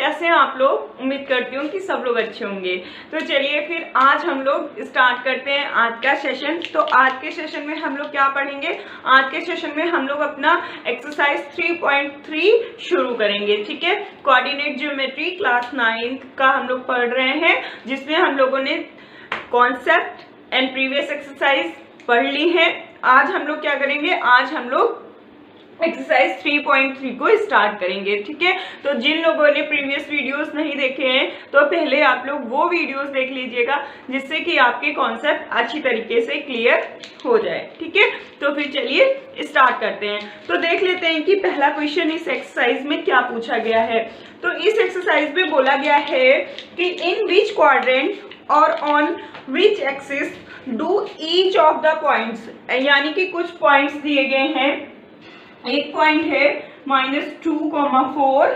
कैसे हैं आप लोग। उम्मीद करती हूँ कि सब लोग अच्छे होंगे। तो चलिए फिर आज हम लोग स्टार्ट करते हैं आज का सेशन। तो आज के सेशन में हम लोग क्या पढ़ेंगे, आज के सेशन में हम लोग अपना एक्सरसाइज 3.3 शुरू करेंगे। ठीक है, कोऑर्डिनेट ज्योमेट्री क्लास 9th का हम लोग पढ़ रहे हैं, जिसमें हम लोगों ने कॉन्सेप्ट एंड प्रीवियस एक्सरसाइज पढ़ ली है। आज हम लोग क्या करेंगे, आज हम लोग एक्सरसाइज 3.3 को स्टार्ट करेंगे। ठीक है, तो जिन लोगों ने प्रीवियस वीडियोस नहीं देखे हैं तो पहले आप लोग वो वीडियोस देख लीजिएगा, जिससे कि आपके कॉन्सेप्ट अच्छी तरीके से क्लियर हो जाए। ठीक है, तो फिर चलिए स्टार्ट करते हैं। तो देख लेते हैं कि पहला क्वेश्चन इस एक्सरसाइज में क्या पूछा गया है। तो इस एक्सरसाइज में बोला गया है कि इन विच क्वाड्रेंट और on which axis do each of the points, यानी कि कुछ पॉइंट्स दिए गए हैं। एक पॉइंट है -2, 4,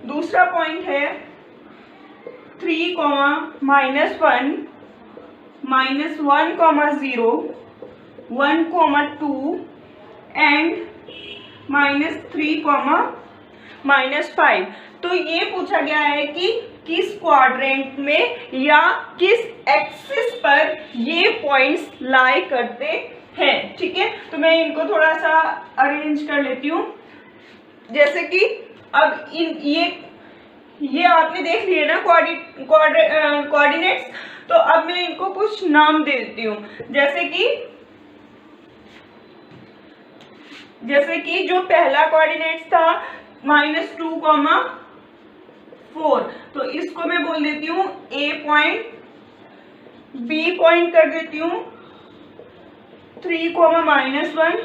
दूसरा पॉइंट है 3, -1, -1, 0, 1, 2 एंड -3, -5। तो ये पूछा गया है कि किस क्वाड्रेंट में या किस एक्सिस पर ये पॉइंट्स लाई करते हैं। ठीक है, तो मैं इनको थोड़ा सा अरेंज कर लेती हूँ। जैसे कि अब ये आपने देख लिए ना कोऑर्डिनेट्स, तो अब मैं इनको कुछ नाम दे देती हूँ। जैसे कि जो पहला कोऑर्डिनेट्स था -2, 4, तो इसको मैं बोल देती हूँ A पॉइंट, B पॉइंट कर देती हूँ 3, -1,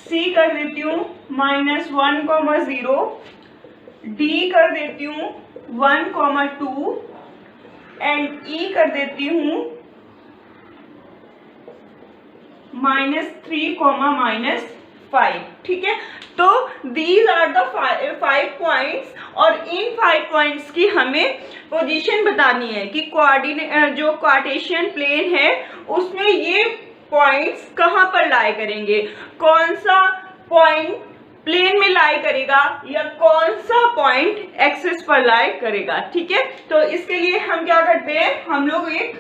C कर देती हूँ -1, 0, D कर देती हूँ 1, 2 एंड E कर देती हूँ -3, -5। ठीक है, तो दीज आर द 5 पॉइंट्स, और इन 5 पॉइंट्स की हमें पोजीशन बतानी है कि कोऑर्डिनेट जो कार्टेशियन प्लेन है उसमें ये पॉइंट्स कहाँ पर लाई करेंगे, कौन सा पॉइंट प्लेन में लाई करेगा या कौन सा पॉइंट एक्सिस पर लाई करेगा। ठीक है, तो इसके लिए हम क्या करते हैं, हम लोग एक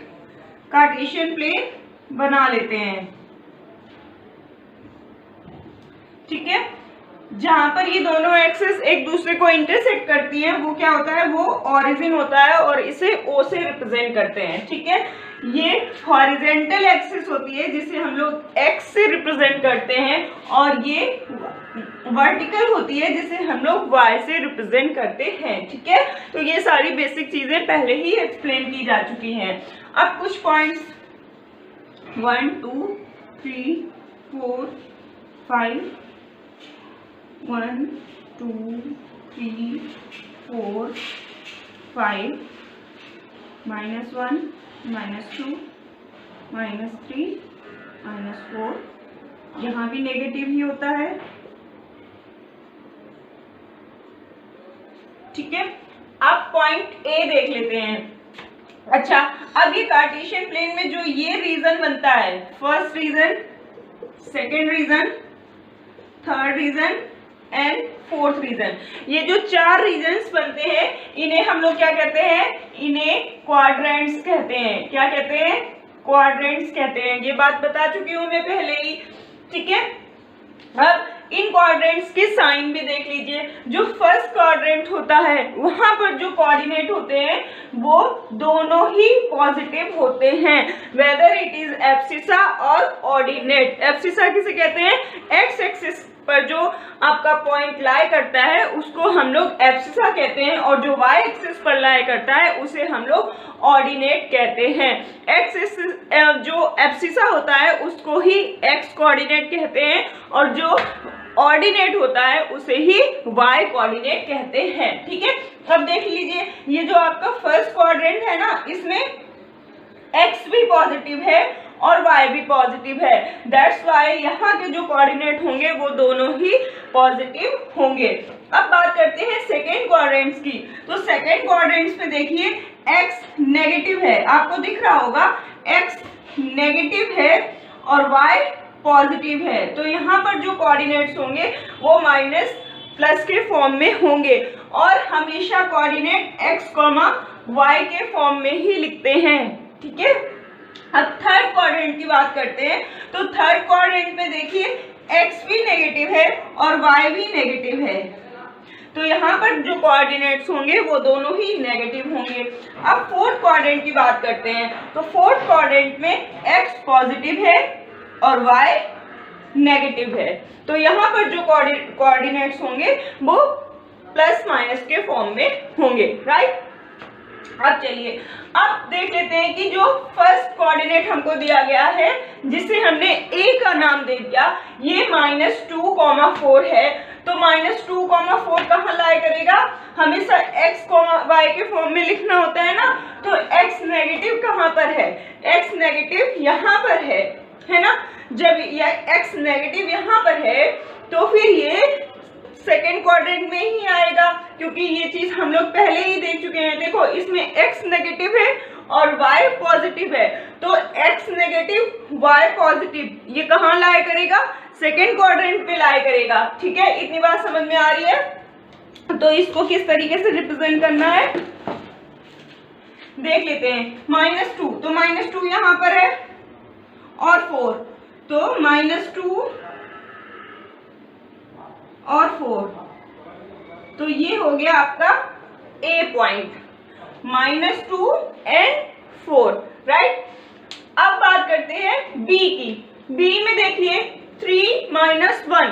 कार्टेशियन प्लेन बना लेते हैं। ठीक है, जहां पर ये दोनों एक्सिस एक दूसरे को इंटरसेक्ट करती हैं वो क्या होता है, वो ऑरिजिन होता है और इसे O से रिप्रेजेंट करते हैं। ठीक है, ये हॉरिजेंटल एक्सिस होती है जिसे हम लोग X से रिप्रेजेंट करते हैं, और ये वर्टिकल होती है जिसे हम लोग Y से रिप्रेजेंट करते हैं। ठीक है, तो ये सारी बेसिक चीजें पहले ही एक्सप्लेन की जा चुकी हैं। अब कुछ पॉइंट्स 1, 2, 3, 4, 5, 1, 2, 3, 4, 5, -1, -2, -3, -4, यहाँ भी नेगेटिव ही होता है। ठीक है, अब पॉइंट A देख लेते हैं। अच्छा, अब ये कार्टेशियन प्लेन में जो ये रीजन बनता है, first reason, second reason, third reason and fourth reason, ये जो 4 रीजन्स बनते हैं इन्हें हम लोग क्या कहते हैं, इन्हें क्वाड्रेंट्स कहते हैं। क्या कहते हैं, क्वाड्रेंट्स कहते हैं। ये बात बता चुकी हूं मैं पहले ही। ठीक है, अब इन क्वाड्रेंट्स के साइन भी देख लीजिए। जो फर्स्ट क्वाड्रेंट होता है वहां पर जो कोऑर्डिनेट होते हैं वो दोनों ही पॉजिटिव होते हैं, वेदर इट इज एब्सिसा और ऑर्डिनेट। एब्सिसा किसे कहते हैं, एक्स एक्सिस पर जो आपका पॉइंट लाई करता है उसको हम लोग एब्सिसा कहते हैं, और जो वाई एक्सिस पर लाई करता है उसे हम लोग ऑर्डिनेट कहते हैं। एक्स एक्सिस जो एब्सिसा होता है उसको ही एक्स कोऑर्डिनेट कहते हैं, और जो ऑर्डिनेट होता है उसे ही वाई कोऑर्डिनेट कहते हैं। ठीक है, अब देख लीजिए ये जो आपका फर्स्ट क्वाड्रेंट है ना, इसमें एक्स भी पॉजिटिव है और y भी पॉजिटिव है। दैट्स वाई यहाँ के जो कोऑर्डिनेट होंगे वो दोनों ही पॉजिटिव होंगे। अब बात करते हैं सेकेंड क्वाड्रेंट्स की। तो सेकेंड क्वाड्रेंट्स पे देखिए x नेगेटिव है, आपको दिख रहा होगा x नेगेटिव है और y पॉजिटिव है। तो यहाँ पर जो कोऑर्डिनेट्स होंगे वो माइनस प्लस के फॉर्म में होंगे और हमेशा कोऑर्डिनेट x, y के फॉर्म में ही लिखते हैं, ठीक है। अब थर्ड क्वाड्रेंट की बात करते हैं। तो थर्ड क्वाड्रेंट में देखिए x भी नेगेटिव है और y भी नेगेटिव है, तो यहाँ पर जो कोऑर्डिनेट्स होंगे वो दोनों ही नेगेटिव होंगे। अब फोर्थ क्वाड्रेंट की बात करते हैं। तो फोर्थ क्वाड्रेंट में x पॉजिटिव है और y नेगेटिव है, तो यहाँ पर जो कोऑर्डिनेट्स होंगे वो प्लस माइनस के फॉर्म में होंगे, राइट। अब चलिए अब देख लेते हैं कि जो फर्स्ट कोऑर्डिनेट हमको दिया गया है जिसे हमने a का नाम दे दिया, ये -2,4 है। तो -2,4 कहाँ लाया करेगा, हमेशा x, y के फॉर्म में लिखना होता है ना। तो x नेगेटिव कहाँ पर है, x नेगेटिव यहाँ पर है ना। जब यह x नेगेटिव यहाँ पर है तो फिर ये सेकेंड क्वाड्रेंट में ही आएगा, क्योंकि ये चीज हम लोग पहले ही देख चुके हैं। देखो इसमें x नेगेटिव है और y पॉजिटिव है, तो x नेगेटिव y पॉजिटिव ये कहाँ लाया करेगा, सेकेंड क्वाड्रेंट पे लाया करेगा, ठीक है। इतनी बात समझ में आ रही है। तो इसको किस तरीके से रिप्रेजेंट करना है देख लेते हैं। -2, तो -2 यहाँ पर है और 4, तो -2 और 4, तो ये हो गया आपका A पॉइंट, -2 and 4, राइट। अब बात करते हैं B की। B में देखिए 3 - 1,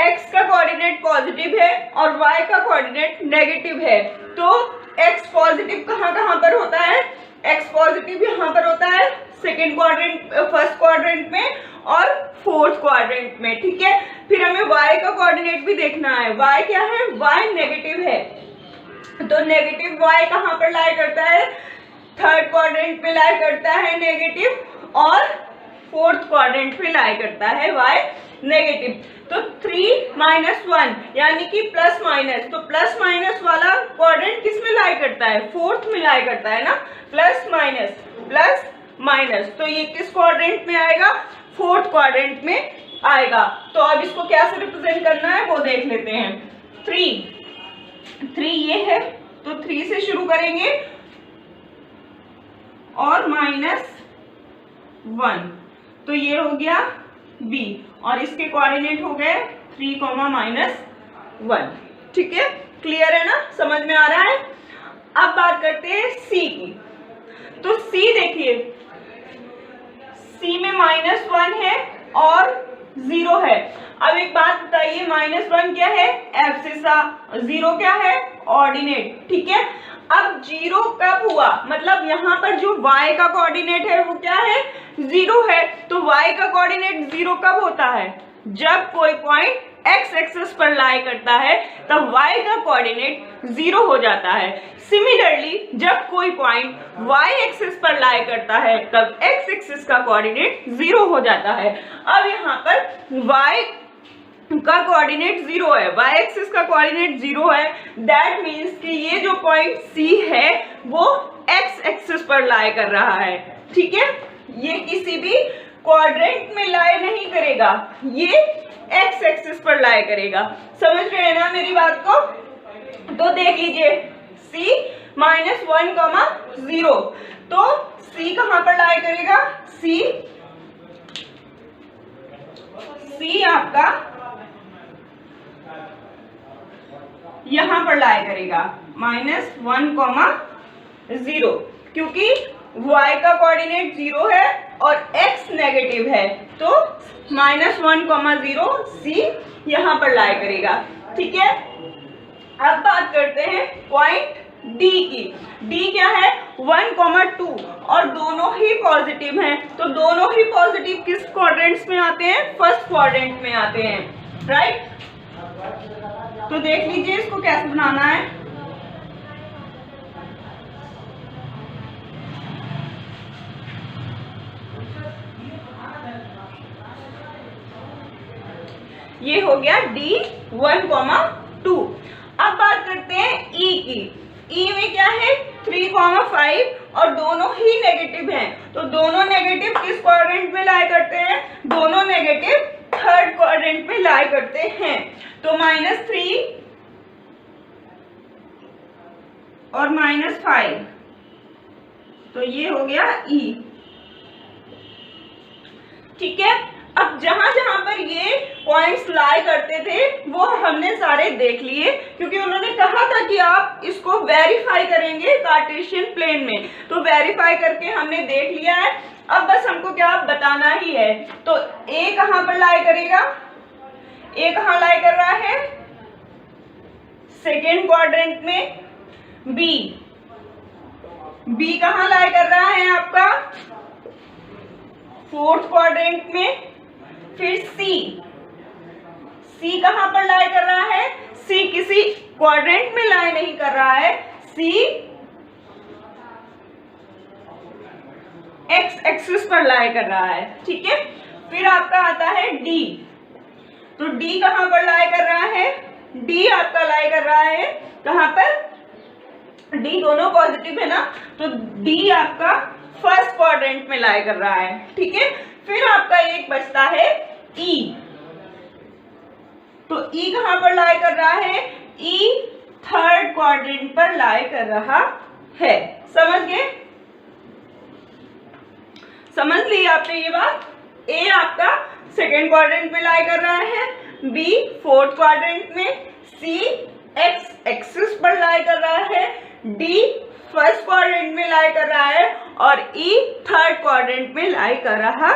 x का कोऑर्डिनेट पॉजिटिव है और y का कोऑर्डिनेट नेगेटिव है, तो x पॉजिटिव कहाँ पर होता है, x पॉजिटिव यहाँ पर होता है सेकेंड क्वाड्रेंट, फर्स्ट क्वाड्रेंट में और फोर्थ क्वाड्रेंट में, ठीक है। फिर हमें y का कोऑर्डिनेट भी देखना है। y क्या है, y नेगेटिव है, तो नेगेटिव y कहाँ पर लाया करता है, थर्ड क्वाड्रेंट में लाया करता है नेगेटिव और फोर्थ क्वाड्रेंट में लाया करता है y नेगेटिव। तो 3 - 1 यानी कि प्लस माइनस, तो प्लस माइनस वाला क्वाड्रेंट किस में लाया करता है, फोर्थ में लाया करता है ना, प्लस माइनस, तो ये किस क्वाड्रेंट में आएगा, फोर्थ क्वाड्रेंट में आएगा। तो अब इसको कैसे रिप्रेजेंट करना है वो देख लेते हैं। 3 ये है, तो 3 से शुरू करेंगे और -1, तो ये हो गया B और इसके कोऑर्डिनेट हो गए 3, -1, ठीक है। क्लियर है ना, समझ में आ रहा है। अब बात करते हैं C की। तो C देखिए, C में -1 है और 0 है। अब एक बात बताइए, -1 क्या है, एब्सिसा, 0 क्या है, ऑर्डिनेट, ठीक है। अब 0 कब हुआ, मतलब यहाँ पर जो y का कोऑर्डिनेट है वो क्या है, 0 है। तो y का कोऑर्डिनेट 0 कब होता है, जब कोई पॉइंट x एक्सिस पर लाई करता है तब y का कोऑर्डिनेट 0 हो जाता है। सिमिलरली जब कोई पॉइंट y एक्सिस पर लाई करता है तब x एक्सिस का कोऑर्डिनेट 0 हो जाता है। अब यहाँ पर y का कोऑर्डिनेट 0 है, y एक्सिस का कोऑर्डिनेट 0 है, दैट मीन्स कि ये जो पॉइंट C है वो x एक्सिस पर लाई कर रहा है, ठीक है। ये किसी भी क्वाड्रेंट में लाई नहीं करेगा, ये x एक्सिस पर लाई करेगा। समझ रहे हैं ना मेरी बात को। तो देख लीजिए C -1, 0, तो C कहाँ पर लाई करेगा, C आपका यहाँ पर लाई करेगा -1, 0, क्योंकि y का कोऑर्डिनेट 0 है और x नेगेटिव है, तो -1, 0 C यहाँ पर लाई करेगा, ठीक है। अब बात करते हैं पॉइंट D की। D क्या है, 1, 2 और दोनों ही पॉजिटिव हैं, तो दोनों ही पॉजिटिव किस क्वाड्रेंट्स में आते हैं, फर्स्ट क्वाड्रेंट में आते हैं, राइट। तो देख लीजिए इसको कैसे बनाना है। ये हो गया D1,2। अब बात करते हैं E की। E में क्या है 3,5 और दोनों ही नेगेटिव हैं, तो दोनों नेगेटिव किस क्वाड्रेंट में लाई करते हैं, दोनों नेगेटिव थर्ड क्वाड्रेंट में लाई करते हैं। तो -3 और -5, तो ये हो गया E। ठीक है, अब जहां जहां पर ये पॉइंट्स लाई करते थे वो हमने सारे देख लिए, क्योंकि उन्होंने कहा था कि आप इसको वेरीफाई करेंगे कार्टेशियन प्लेन में, तो वेरीफाई करके हमने देख लिया है। अब बस हमको क्या बताना ही है। तो A कहां पर लाई करेगा, A कहां लाई कर रहा है, सेकेंड क्वाड्रेंट में। B कहां लाई कर रहा है आपका, फोर्थ क्वाड्रेंट में। फिर C कहां पर लाई कर रहा है, C किसी क्वाड्रेंट में लाई नहीं कर रहा है, C एक्स एक्सिस पर लाई कर रहा है। ठीक है, फिर आपका आता है D। तो D कहां पर लाई कर रहा है, D आपका लाई कर रहा है कहां पर, D दोनों पॉजिटिव है ना, तो D आपका फर्स्ट क्वाड्रेंट में लाई कर रहा है। ठीक है, फिर आपका एक बचता है E। तो E कहां पर लाई कर रहा है, E थर्ड क्वाड्रेंट पर लाई कर रहा है। समझ गए, समझ ली आपने ये बात। A आपका सेकेंड क्वाड्रेंट में लाई कर रहा है, B फोर्थ क्वाड्रेंट में, C एक्स एक्सिस पर लाई कर रहा है, D फर्स्ट क्वाड्रेंट में लाई कर रहा है और E थर्ड क्वाड्रेंट में लाई कर रहा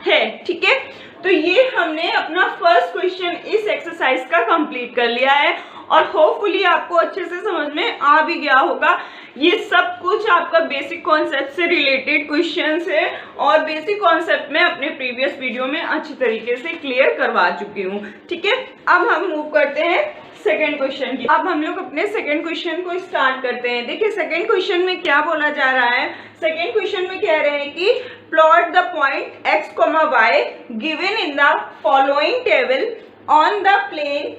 है। ठीक है, तो ये हमने अपना फर्स्ट क्वेश्चन इस एक्सरसाइज का कंप्लीट कर लिया है और होपफुली आपको अच्छे से समझ में आ भी गया होगा। ये सब कुछ आपका बेसिक कॉन्सेप्ट से रिलेटेड क्वेश्चंस है और बेसिक कॉन्सेप्ट में अपने प्रीवियस वीडियो में अच्छी तरीके से क्लियर करवा चुकी हूँ। ठीक है, अब हम मूव करते हैं सेकेंड क्वेश्चन की। अब हम लोग अपने सेकेंड क्वेश्चन को स्टार्ट करते हैं। देखिए सेकेंड क्वेश्चन में क्या बोला जा रहा है, सेकेंड क्वेश्चन में कह रहे हैं कि plot the point x, y given in the following table on the plane.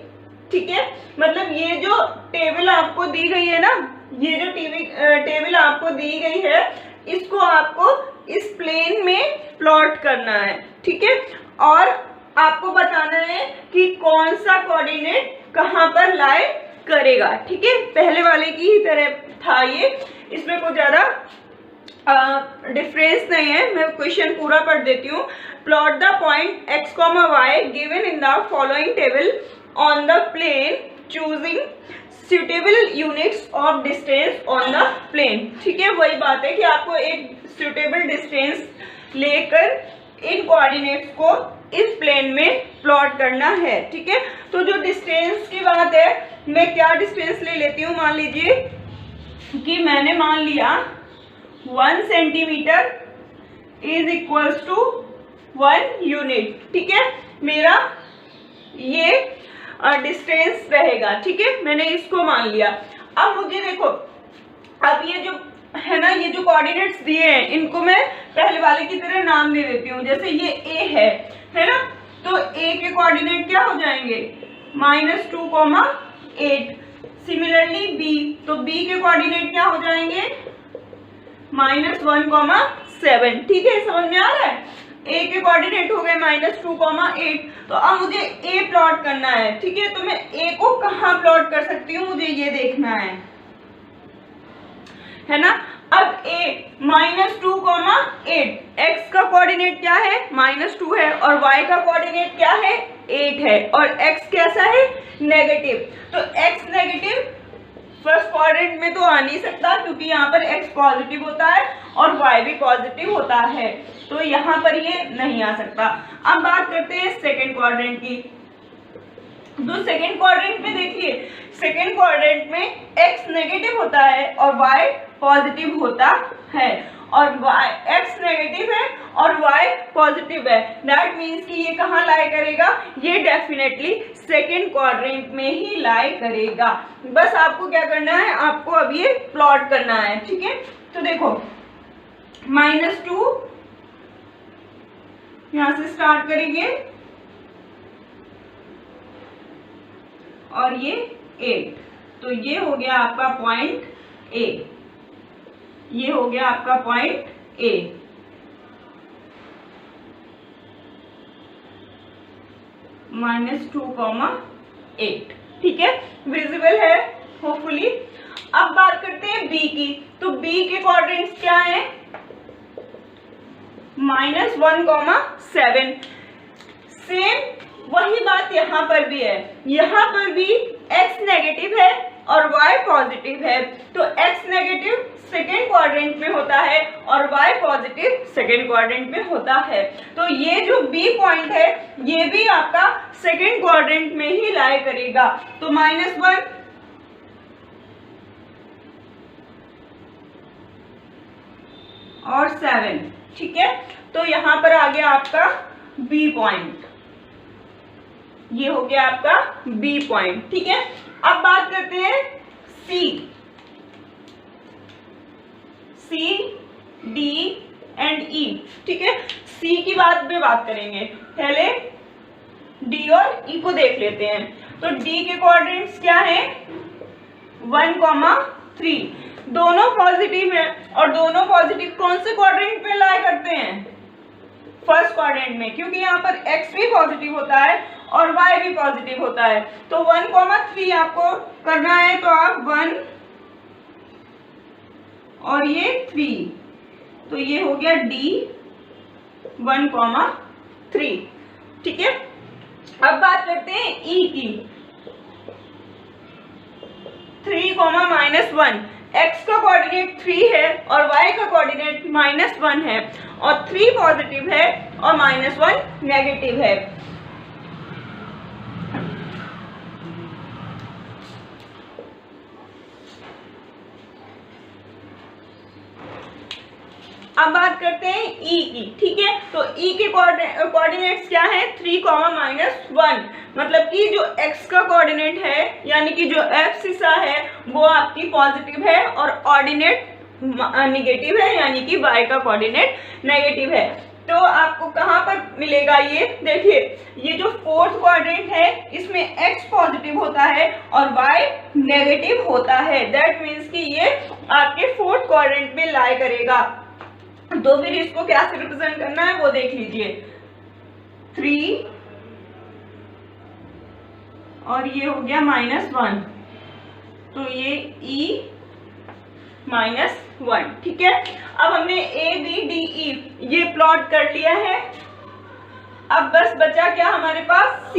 ठीक है, मतलब ये जो टेबल आपको दी गई है ना, ये जो टेबल आपको दी गई है, इसको आपको इस प्लेन में प्लॉट करना है। ठीक है, और आपको बताना है कि कौन सा कोऑर्डिनेट कहां पर लाई करेगा। ठीक है, पहले वाले की ही तरह था ये, इसमें कोई ज्यादा डिफरेंस नहीं है। मैं क्वेश्चन पूरा पढ़ देती हूँ। Plot the point x, y given in the following table on the plane choosing suitable units of distance on the plane। ठीक है, वही बात है कि आपको एक suitable distance लेकर इन कोऑर्डिनेट्स को इस प्लेन में प्लॉट करना है। ठीक है, तो जो डिस्टेंस की बात है, मैं क्या डिस्टेंस ले लेती हूँ, मान लीजिए कि मैंने मान लिया 1 centimetre is equals to 1 unit. ठीक है, मेरा ये डिस्टेंस रहेगा। ठीक है, मैंने इसको मान लिया। अब मुझे देखो, अब ये जो है ना, ये जो कोऑर्डिनेट्स दिए हैं इनको मैं पहले वाले की तरह नाम दे देती हूँ। जैसे ये A है ना, तो A के कोऑर्डिनेट क्या हो जाएंगे, -2,8। सिमिलरली B, तो B के कोऑर्डिनेट क्या हो जाएंगे, -1,7। ठीक है, समझ में आ रहा है। A के कोऑर्डिनेट हो गए -2,8। तो अब मुझे A प्लॉट करना है। ठीक है, तो मैं A को कहाँ प्लॉट कर सकती हूँ, मुझे ये देखना है ना। अब A -2,8, x का कोऑर्डिनेट क्या है, -2 है और y का कोऑर्डिनेट क्या है, 8 है और x कैसा है, नेगेटिव। तो x नेगेटिव फर्स्ट क्वाड्रेंट में तो आ नहीं सकता, क्योंकि यहाँ पर x पॉजिटिव होता है और y भी पॉजिटिव होता है, तो यहाँ पर ये नहीं आ सकता। अब बात करते हैं सेकेंड क्वाड्रेंट की। तो सेकेंड क्वाड्रेंट में देखिए, सेकेंड क्वाड्रेंट में x नेगेटिव होता है और y पॉजिटिव होता है, और x नेगेटिव है और y पॉजिटिव है। दैट मीन्स कि ये कहाँ लाई करेगा, ये डेफिनेटली सेकेंड क्वाड्रेंट में ही लाई करेगा। बस आपको क्या करना है, आपको अब ये प्लॉट करना है। ठीक है, तो देखो -2 यहां से स्टार्ट करेंगे, और ये 8। तो ये हो गया आपका पॉइंट ए, ये हो गया आपका पॉइंट ए। -2,8। ठीक है, विजिबल है होपफुली। अब बात करते हैं बी की। तो बी के कोऑर्डिनेट्स क्या है? -1,7। सेम वही बात यहाँ पर भी है, यहाँ पर भी x नेगेटिव है और y पॉजिटिव है। तो x नेगेटिव सेकेंड क्वाड्रेंट में होता है और y पॉजिटिव सेकेंड क्वाड्रेंट में होता है। तो ये जो b पॉइंट है ये भी आपका सेकेंड क्वाड्रेंट में ही लाई करेगा। तो -1 और 7। ठीक है, तो यहां पर आ गया आपका b पॉइंट, ये हो गया आपका b पॉइंट। ठीक है, अब बात करते हैं c, D एंड E। ठीक है, C की बात करेंगे, पहले D और E को देख लेते हैं। तो D के कोऑर्डिनेट्स क्या है? 1,3। दोनों पॉजिटिव है और दोनों पॉजिटिव कौन से क्वाड्रेंट में लाई करते हैं? फर्स्ट क्वाड्रेंट में, क्योंकि यहाँ पर x भी पॉजिटिव होता है और y भी पॉजिटिव होता है। तो 1,3 आपको करना है, तो आप 1 और ये 3, तो ये हो गया D 1,3। ठीक है, अब बात करते हैं E की। 3, -1। x का कोऑर्डिनेट 3 है और y का कोऑर्डिनेट -1 है और 3 पॉजिटिव है और -1 नेगेटिव है। अब बात करते हैं E की। ठीक है, तो E के कोऑर्डिनेट्स क्या है? 3, -1। मतलब कि जो x का कोऑर्डिनेट है यानी कि जो एब्सिसा है वो आपकी पॉजिटिव है और ऑर्डिनेट नेगेटिव है यानी कि y का कोऑर्डिनेट नेगेटिव है। तो आपको कहाँ पर मिलेगा ये? देखिए, ये जो फोर्थ क्वाड्रेंट है इसमें x पॉजिटिव होता है और y नेगेटिव होता है। दैट मीन्स कि ये आपके फोर्थ क्वाड्रेंट में लाई करेगा। तो फिर इसको क्या से रिप्रेजेंट करना है वो देख लीजिए। 3 और ये हो गया -1, तो ये E -1। ठीक है, अब हमने A B D E ये प्लॉट कर लिया है। अब बस बचा क्या हमारे पास? C।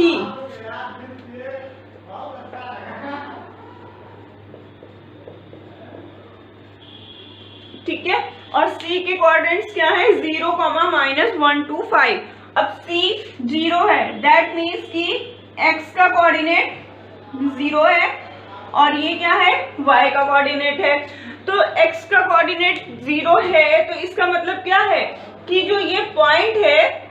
ठीक है, और C के कोऑर्डिनेट्स क्या है? 0, -1 to 5। अब C 0 है, दैट मीन्स कि x का कोऑर्डिनेट 0 है और ये क्या है? y का कोऑर्डिनेट है। तो x का कोऑर्डिनेट 0 है तो इसका मतलब क्या है कि जो ये पॉइंट है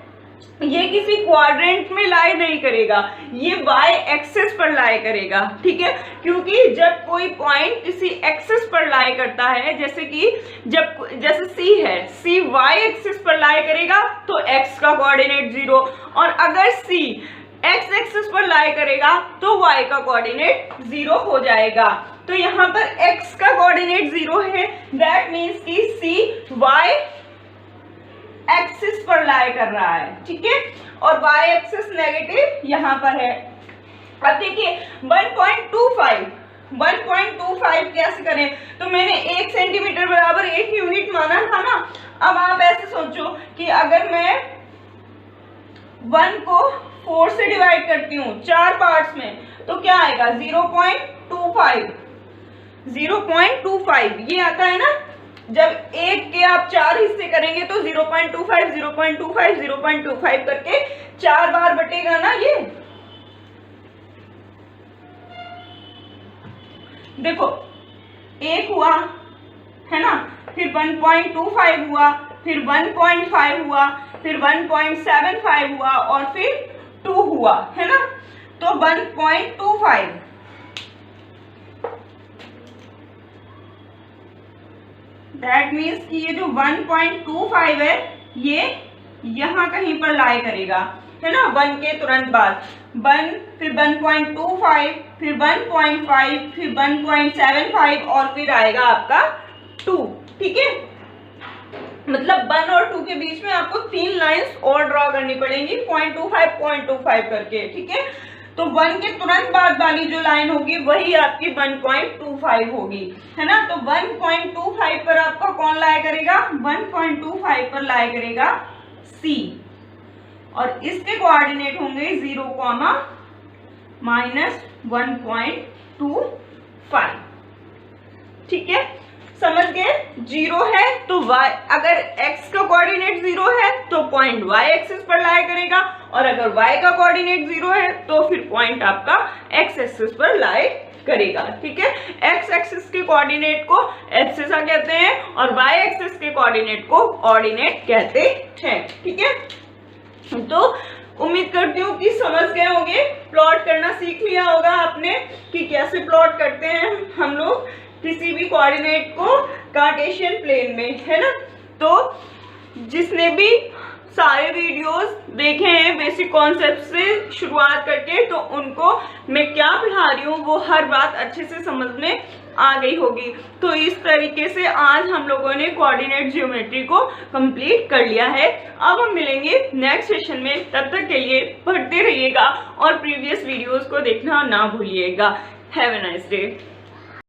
ये किसी क्वाड्रेंट में लाई नहीं करेगा, ये y एक्सिस पर लाई करेगा। ठीक है, क्योंकि जब कोई पॉइंट किसी एक्सिस पर लाई करता है, जैसे कि जैसे C है, C y एक्सिस पर लाई करेगा तो x का कोऑर्डिनेट 0, और अगर C x एक्सिस पर लाई करेगा तो y का कोऑर्डिनेट 0 हो जाएगा। तो यहाँ पर x का कोऑर्डिनेट 0 है, दैट मीन्स कि C y एक्सिस पर लाई कर रहा है। ठीक है, और y एक्सिस नेगेटिव यहाँ पर है। अब देखिए 1.25 कैसे करें? तो मैंने 1 सेंटीमीटर बराबर 1 यूनिट माना था ना। अब आप ऐसे सोचो कि अगर मैं 1 को 4 से डिवाइड करती हूँ 4 पार्ट्स में तो क्या आएगा? 0.25 ये आता है ना। जब 1 के आप 4 हिस्से करेंगे तो 0.25 करके 4 बार बटेगा ना ये। देखो 1 हुआ है ना, फिर 1.25 हुआ, फिर 1.5 हुआ, फिर 1.75 हुआ और फिर 2 हुआ, है ना। तो 1.25 दैट मीन्स कि ये जो 1.25 है ये यहाँ कहीं पर लाई करेगा, है ना। 1 के तुरंत बाद 1, फिर 1.25, फिर 1.5, फिर 1.75 और फिर आएगा आपका 2। ठीक है, मतलब 1 और 2 के बीच में आपको 3 लाइंस और ड्रॉ करनी पड़ेंगी 0.25 करके। ठीक है, तो 1 के तुरंत बाद वाली जो लाइन होगी वही आपकी 1.25 होगी, है ना। तो 1.25 पर आपका कौन लाया करेगा, 1.25 पर लाया करेगा C, और इसके कोऑर्डिनेट होंगे 0, -1.25। ठीक है, समझ गए। 0 है तो y, अगर x का कोऑर्डिनेट 0 है तो पॉइंट y एक्सिस पर लाया करेगा, और अगर y का कोऑर्डिनेट 0 है तो फिर पॉइंट आपका x एक्सिस पर लाया करेगा। ठीक है, x एक्सिस के कोऑर्डिनेट को एब्सिसा कहते हैं और y एक्सिस के कोऑर्डिनेट को ऑर्डिनेट कहते हैं। ठीक है, तो उम्मीद करती हूँ कि समझ गए होंगे, प्लॉट करना सीख लिया होगा आपने कि कैसे प्लॉट करते हैं हम लोग किसी भी कोऑर्डिनेट को कार्टेशियन प्लेन में, है ना। तो जिसने भी सारे वीडियोस देखे हैं बेसिक कॉन्सेप्ट से शुरुआत करके, तो उनको मैं क्या पढ़ा रही हूँ वो हर बात अच्छे से समझ में आ गई होगी। तो इस तरीके से आज हम लोगों ने कोऑर्डिनेट ज्योमेट्री को कंप्लीट कर लिया है। अब हम मिलेंगे नेक्स्ट सेशन में, तब तक के लिए पढ़ते रहिएगा और प्रीवियस वीडियोस को देखना ना भूलिएगा। Have a nice day.